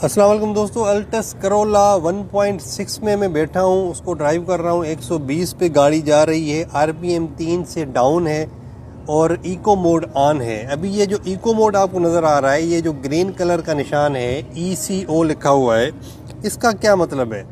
अस्सलाम वालेकुम दोस्तों, अल्टस करोला 1.6 में मैं बैठा हूँ, उसको ड्राइव कर रहा हूँ। 120 पे गाड़ी जा रही है, आरपीएम 3 से डाउन है और इको मोड ऑन है। अभी ये जो इको मोड आपको नज़र आ रहा है, ये जो ग्रीन कलर का निशान है ECO लिखा हुआ है, इसका क्या मतलब है?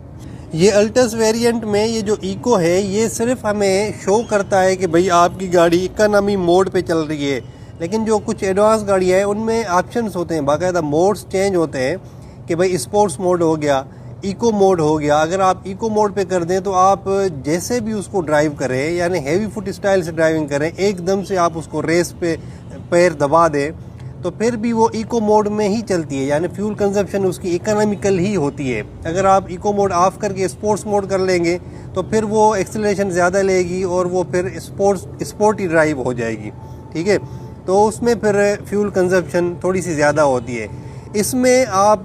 ये अल्टस वेरिएंट में ये जो इको है, ये सिर्फ हमें शो करता है कि भाई आपकी गाड़ी इकोनॉमी मोड पे चल रही है। लेकिन जो कुछ एडवांस गाड़ियाँ हैं उनमें ऑप्शंस होते हैं, बाकायदा मोड्स चेंज होते हैं कि भाई स्पोर्ट्स मोड हो गया, इको मोड हो गया। अगर आप इको मोड पे कर दें तो आप जैसे भी उसको ड्राइव करें, यानी हैवी फुट स्टाइल से ड्राइविंग करें, एकदम से आप उसको रेस पे पैर दबा दें तो फिर भी वो इको मोड में ही चलती है, यानी फ्यूल कंजप्शन उसकी इकोनॉमिकल ही होती है। अगर आप इको मोड ऑफ करके स्पोर्ट्स मोड कर लेंगे तो फिर वो एक्सेलरेशन ज़्यादा लेगी और वो फिर स्पोर्टी ड्राइव हो जाएगी, ठीक है। तो उसमें फिर फ्यूल कंजप्शन थोड़ी सी ज़्यादा होती है। इसमें आप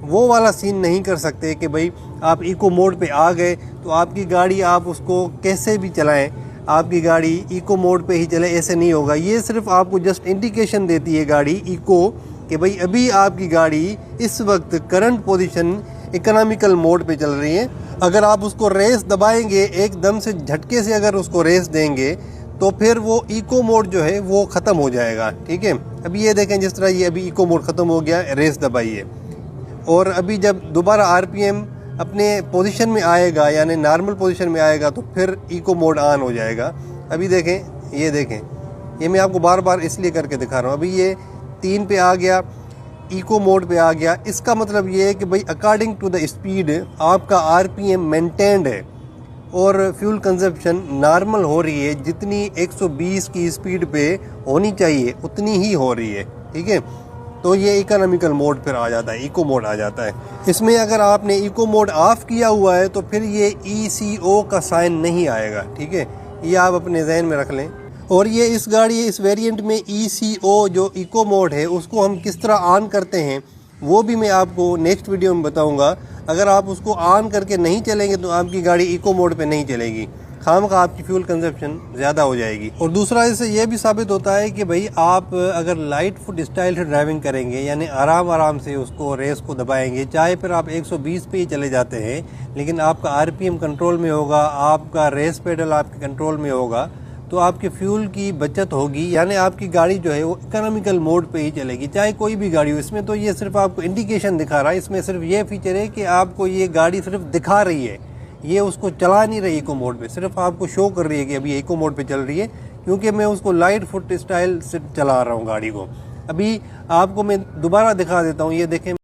वो वाला सीन नहीं कर सकते कि भाई आप इको मोड पे आ गए तो आपकी गाड़ी आप उसको कैसे भी चलाएं, आपकी गाड़ी इको मोड पे ही चले, ऐसे नहीं होगा। ये सिर्फ आपको जस्ट इंडिकेशन देती है गाड़ी इको कि भाई अभी आपकी गाड़ी इस वक्त करंट पोजीशन इकोनॉमिकल मोड पे चल रही है। अगर आप उसको रेस दबाएंगे, एकदम से झटके से अगर उसको रेस देंगे तो फिर वो इको मोड जो है वो ख़त्म हो जाएगा, ठीक है। अभी ये देखें, जिस तरह ये अभी इको मोड ख़त्म हो गया, रेस दबाइए और अभी जब दोबारा आरपीएम अपने पोजीशन में आएगा, यानी नॉर्मल पोजीशन में आएगा, तो फिर इको मोड ऑन हो जाएगा। अभी देखें, ये देखें, ये मैं आपको बार बार इसलिए करके दिखा रहा हूँ। अभी ये 3 पे आ गया, इको मोड पे आ गया। इसका मतलब ये है कि भाई अकॉर्डिंग टू द स्पीड आपका आरपीएम मेंटेन्ड है और फ्यूल कंजप्शन नॉर्मल हो रही है। जितनी 120 की स्पीड पे होनी चाहिए उतनी ही हो रही है, ठीक है। तो ये इकोनॉमिकल मोड फिर आ जाता है, इको मोड आ जाता है। इसमें अगर आपने इको मोड ऑफ किया हुआ है तो फिर ये ECO का साइन नहीं आएगा, ठीक है। ये आप अपने जहन में रख लें। और ये इस गाड़ी, इस वेरिएंट में ECO जो इको मोड है उसको हम किस तरह ऑन करते हैं वो भी मैं आपको नेक्स्ट वीडियो में बताऊंगा। अगर आप उसको ऑन करके नहीं चलेंगे तो आपकी गाड़ी इको मोड पे नहीं चलेगी, खामखा आपकी फ्यूल कंजप्शन ज़्यादा हो जाएगी। और दूसरा इससे ये भी साबित होता है कि भाई आप अगर लाइट फुट स्टाइल से ड्राइविंग करेंगे, यानी आराम आराम से उसको रेस को दबाएंगे, चाहे फिर आप 120 पे ही चले जाते हैं, लेकिन आपका आरपीएम कंट्रोल में होगा, आपका रेस पेडल आपके कंट्रोल में होगा, तो आपके फ्यूल की बचत होगी, यानी आपकी गाड़ी जो है वो इकोनॉमिकल मोड पे ही चलेगी, चाहे कोई भी गाड़ी हो। इसमें तो ये सिर्फ आपको इंडिकेशन दिखा रहा है, इसमें सिर्फ ये फीचर है कि आपको ये गाड़ी सिर्फ दिखा रही है, ये उसको चला नहीं रही इको मोड पे, सिर्फ आपको शो कर रही है कि अभी इको मोड पे चल रही है, क्योंकि मैं उसको लाइट फुट स्टाइल से चला रहा हूँ गाड़ी को। अभी आपको मैं दोबारा दिखा देता हूँ, ये देखें।